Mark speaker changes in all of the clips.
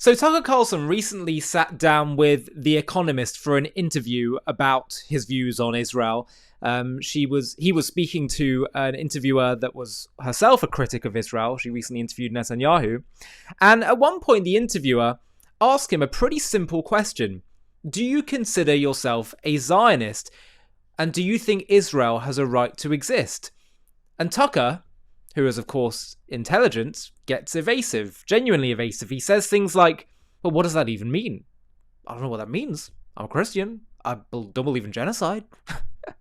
Speaker 1: So Tucker Carlson recently sat down with The Economist for an interview about his views on Israel. He was speaking to an interviewer that was herself a critic of Israel. She recently interviewed Netanyahu. And at one point, the interviewer asked him a pretty simple question. Do you consider yourself a Zionist? And do you think Israel has a right to exist? And Tucker, who is, of course, intelligent, gets evasive, genuinely evasive. He says things like, well, what does that even mean? I don't know what that means. I'm a Christian. I don't believe in genocide.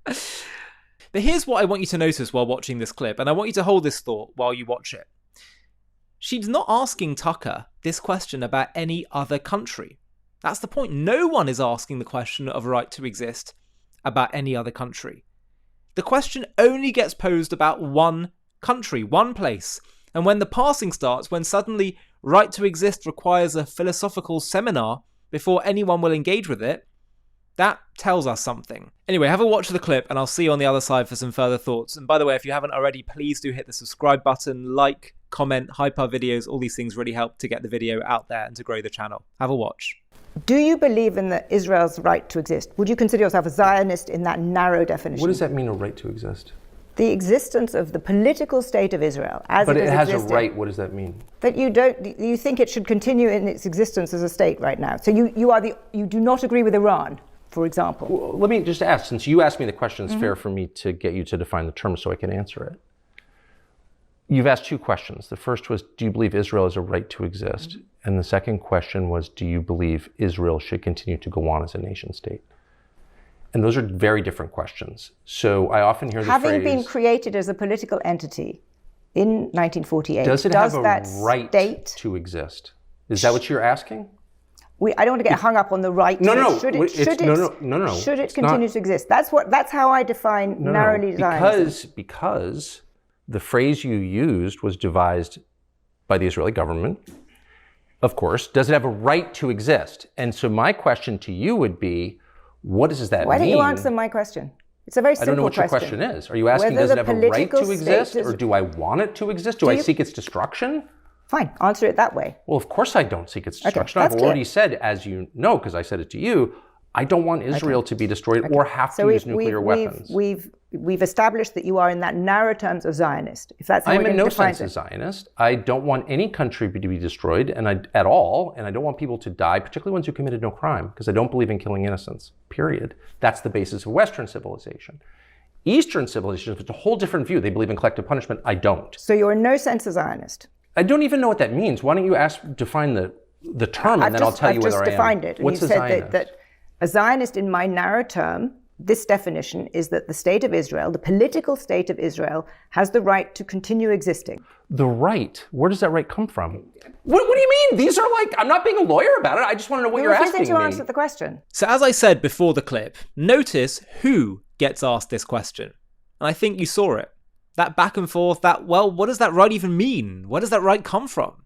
Speaker 1: But here's what I want you to notice while watching this clip, and I want you to hold this thought while you watch it. She's not asking Tucker this question about any other country. That's the point. No one is asking the question of a right to exist about any other country. The question only gets posed about one country, one place. And when the parsing starts, when suddenly right to exist requires a philosophical seminar before anyone will engage with it, that tells us something. Anyway, have a watch of the clip and I'll see you on the other side for some further thoughts. And by the way, if you haven't already, please do hit the subscribe button, like, comment, hype our videos. All these things really help to get the video out there and to grow the channel. Have a watch.
Speaker 2: Do you believe in Israel's right to exist? Would you consider yourself a Zionist in that narrow definition?
Speaker 3: What does that mean, a right to exist?
Speaker 2: The existence of the political state of Israel as
Speaker 3: but
Speaker 2: it
Speaker 3: has
Speaker 2: existed,
Speaker 3: a right. What does that mean?
Speaker 2: That you think it should continue in its existence as a state right now. So you do not agree with Iran, for example.
Speaker 3: Well, let me just ask, since you asked me the question, it's fair for me to get you to define the term so I can answer it. You've asked two questions. The first was, do you believe Israel has a right to exist? And the second question was, do you believe Israel should continue to go on as a nation state? And those are very different questions. So I often hear the phrase... Having
Speaker 2: been created as a political entity in 1948,
Speaker 3: does it have a right to exist? Is that what you're asking?
Speaker 2: I don't want to get hung up on the right to Should it continue to exist? That's how I define narrowly Zionism.
Speaker 3: Because the phrase you used was devised by the Israeli government. Of course, does it have a right to exist? And so my question to you would be, what does that mean?
Speaker 2: Why don't you answer my question? It's a very simple question.
Speaker 3: I don't know what your question is. Are you asking, does it have a right to exist? Or do I want it to exist? Do I seek its destruction?
Speaker 2: Fine, answer it that way.
Speaker 3: Well, of course I don't seek its destruction.
Speaker 2: Okay,
Speaker 3: I've already said, as you know, because I said it to you, I don't want Israel to be destroyed or have to use nuclear weapons.
Speaker 2: We've established that you are in that narrow terms of Zionist. If that's how
Speaker 3: I'm in no sense a Zionist. I don't want any country to be destroyed at all, and I don't want people to die, particularly ones who committed no crime, because I don't believe in killing innocents, period. That's the basis of Western civilization. Eastern civilization is a whole different view. They believe in collective punishment. I don't.
Speaker 2: So you're in no sense a Zionist?
Speaker 3: I don't even know what that means. Why don't you define the term, and then I'll tell you whether I am.
Speaker 2: I've just defined it.
Speaker 3: What's a Zionist?
Speaker 2: That a Zionist, in my narrow term, this definition is that the state of Israel, the political state of Israel, has the right to continue existing.
Speaker 3: The right? Where does that right come from? What do you mean? These are I'm not being a lawyer about it. I just want to know what you're asking me.
Speaker 2: You answer the question.
Speaker 1: So as I said before the clip, notice who gets asked this question. And I think you saw it. That back and forth, what does that right even mean? Where does that right come from?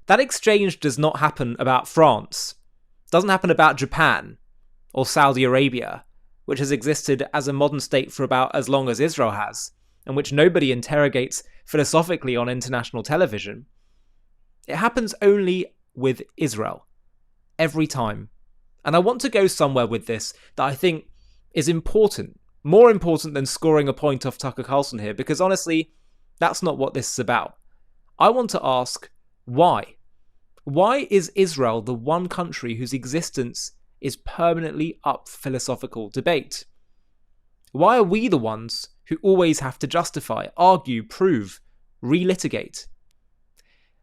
Speaker 1: That exchange does not happen about France. It doesn't happen about Japan or Saudi Arabia, which has existed as a modern state for about as long as Israel has, and which nobody interrogates philosophically on international television. It happens only with Israel. Every time. And I want to go somewhere with this that I think is important. More important than scoring a point off Tucker Carlson here, because honestly, that's not what this is about. I want to ask, why? Why is Israel the one country whose existence is permanently up for philosophical debate? Why are we the ones who always have to justify, argue, prove, relitigate?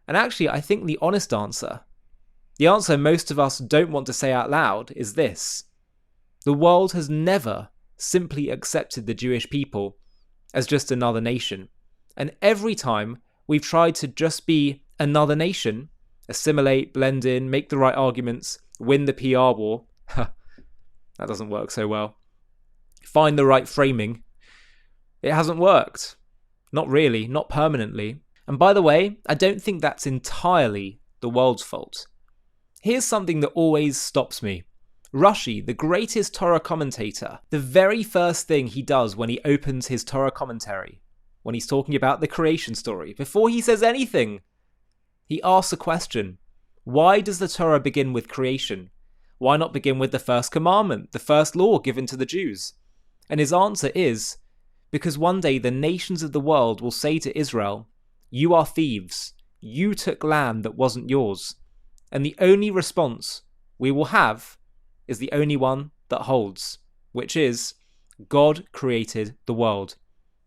Speaker 1: And actually, I think the honest answer, the answer most of us don't want to say out loud, is this. The world has never simply accepted the Jewish people as just another nation. And every time we've tried to just be another nation, assimilate, blend in, make the right arguments, win the PR war, that doesn't work so well. Find the right framing. It hasn't worked. Not really, not permanently. And by the way, I don't think that's entirely the world's fault. Here's something that always stops me. Rashi, the greatest Torah commentator, the very first thing he does when he opens his Torah commentary, when he's talking about the creation story, before he says anything, he asks a question. Why does the Torah begin with creation? Why not begin with the first commandment, the first law given to the Jews? And his answer is, because one day the nations of the world will say to Israel, "You are thieves. You took land that wasn't yours." And the only response we will have is the only one that holds, which is, God created the world.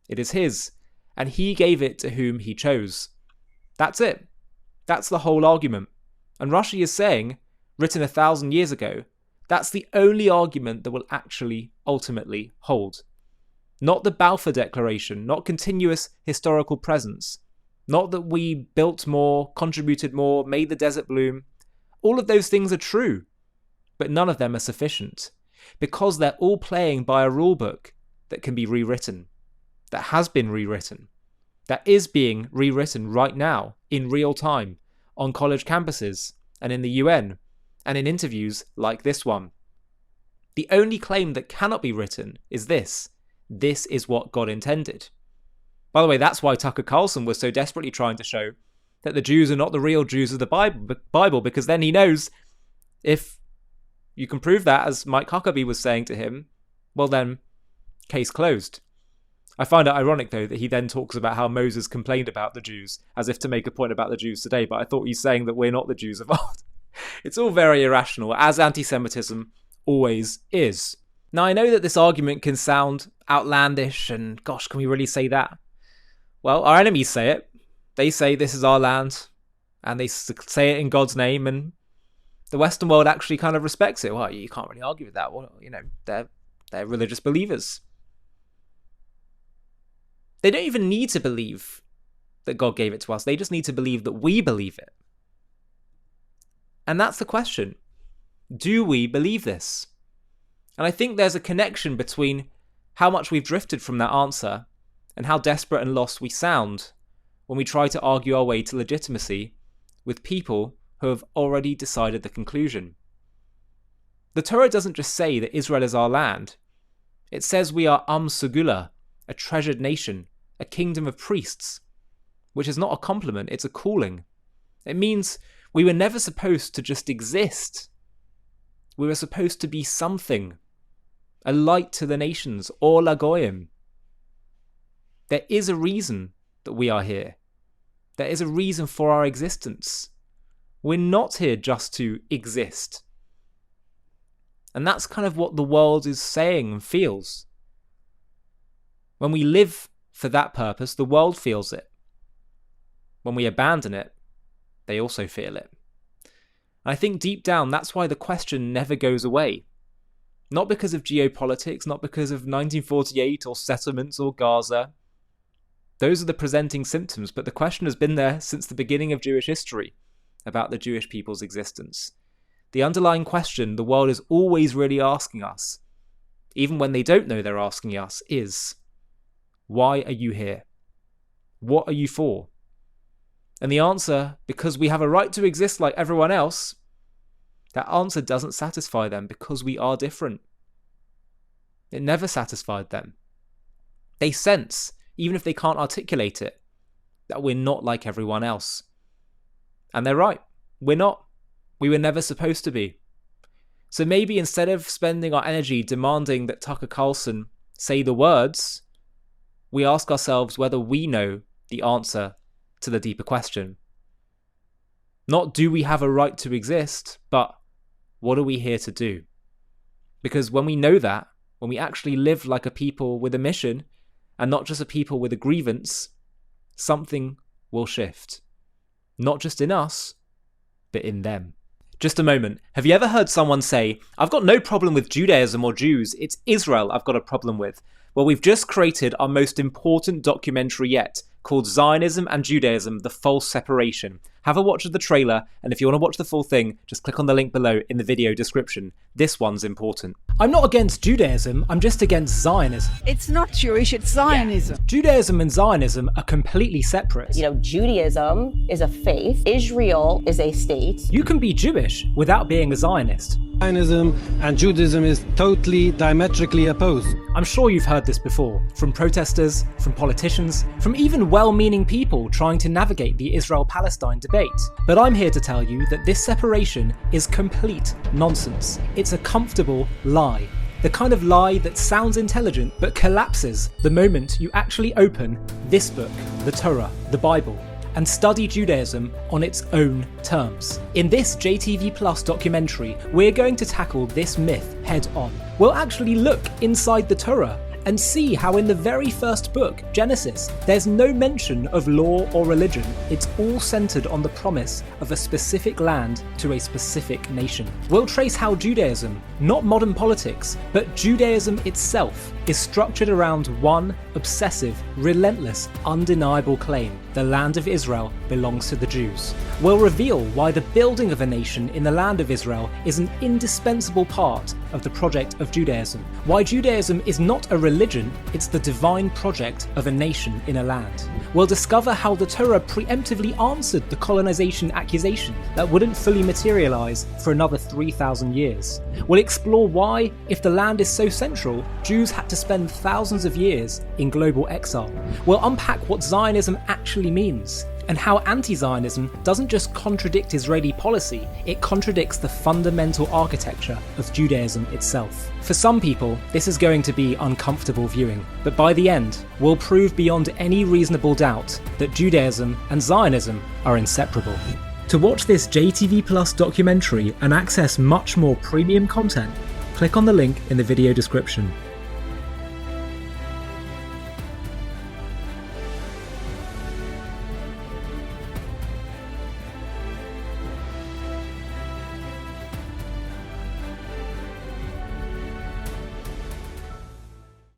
Speaker 1: It is his, and he gave it to whom he chose. That's it. That's the whole argument. And Rashi is saying, written 1,000 years ago, that's the only argument that will actually ultimately hold. Not the Balfour Declaration, not continuous historical presence, not that we built more, contributed more, made the desert bloom. All of those things are true, but none of them are sufficient, because they're all playing by a rule book that can be rewritten, that has been rewritten, that is being rewritten right now in real time on college campuses and in the UN and in interviews like this one. The only claim that cannot be written is this. This is what God intended. By the way, that's why Tucker Carlson was so desperately trying to show that the Jews are not the real Jews of the Bible, because then he knows if you can prove that, as Mike Huckabee was saying to him, well then, case closed. I find it ironic, though, that he then talks about how Moses complained about the Jews, as if to make a point about the Jews today, but I thought he's saying that we're not the Jews of old. It's all very irrational, as anti-Semitism always is. Now, I know that this argument can sound outlandish, and gosh, can we really say that? Well, our enemies say it. They say this is our land, and they say it in God's name, and the Western world actually kind of respects it. Well, you can't really argue with that. Well, they're religious believers. They don't even need to believe that God gave it to us. They just need to believe that we believe it. And that's the question. Do we believe this? And I think there's a connection between how much we've drifted from that answer and how desperate and lost we sound when we try to argue our way to legitimacy with people who have already decided the conclusion. The Torah doesn't just say that Israel is our land. It says we are Am Segula, a treasured nation, a kingdom of priests, which is not a compliment, it's a calling. It means we were never supposed to just exist. We were supposed to be something, a light to the nations, or Lagoyim. There is a reason that we are here. There is a reason for our existence. We're not here just to exist. And that's kind of what the world is saying and feels. When we live for that purpose, the world feels it. When we abandon it, they also feel it. And I think deep down, that's why the question never goes away. Not because of geopolitics, not because of 1948 or settlements or Gaza. Those are the presenting symptoms, but the question has been there since the beginning of Jewish history about the Jewish people's existence. The underlying question the world is always really asking us, even when they don't know they're asking us, is, why are you here? What are you for? And the answer, because we have a right to exist like everyone else, that answer doesn't satisfy them because we are different. It never satisfied them. They sense, even if they can't articulate it, that we're not like everyone else. And they're right. We're not. We were never supposed to be. So maybe instead of spending our energy demanding that Tucker Carlson say the words, we ask ourselves whether we know the answer to the deeper question. Not do we have a right to exist, but what are we here to do? Because when we know that, when we actually live like a people with a mission, and not just a people with a grievance, something will shift. Not just in us, but in them. Just a moment. Have you ever heard someone say, I've got no problem with Judaism or Jews, it's Israel I've got a problem with? Well, we've just created our most important documentary yet, called Zionism and Judaism, The False Separation. Have a watch of the trailer, and if you want to watch the full thing, just click on the link below in the video description. This one's important. I'm not against Judaism, I'm just against Zionism.
Speaker 4: It's not Jewish, it's Zionism.
Speaker 1: Judaism and Zionism are completely separate.
Speaker 5: Judaism is a faith, Israel is a state.
Speaker 1: You can be Jewish without being a Zionist.
Speaker 6: Zionism and Judaism is totally diametrically opposed.
Speaker 1: I'm sure you've heard this before, from protesters, from politicians, from even well-meaning people trying to navigate the Israel-Palestine debate. debate, but I'm here to tell you that this separation is complete nonsense. It's a comfortable lie. The kind of lie that sounds intelligent but collapses the moment you actually open this book, the Torah, the Bible, and study Judaism on its own terms. In this JTV Plus documentary, we're going to tackle this myth head on. We'll actually look inside the Torah and see how in the very first book, Genesis, there's no mention of law or religion. It's all centered on the promise of a specific land to a specific nation. We'll trace how Judaism, not modern politics, but Judaism itself, is structured around one obsessive, relentless, undeniable claim: the land of Israel belongs to the Jews. We'll reveal why the building of a nation in the land of Israel is an indispensable part of the project of Judaism. Why Judaism is not a religion, it's the divine project of a nation in a land. We'll discover how the Torah preemptively answered the colonization accusation that wouldn't fully materialize for another 3,000 years. We'll explore why, if the land is so central, Jews had to spend thousands of years in global exile. We'll unpack what Zionism actually means, and how anti-Zionism doesn't just contradict Israeli policy, it contradicts the fundamental architecture of Judaism itself. For some people, this is going to be uncomfortable viewing, but by the end, we'll prove beyond any reasonable doubt that Judaism and Zionism are inseparable. To watch this JTV Plus documentary and access much more premium content, click on the link in the video description.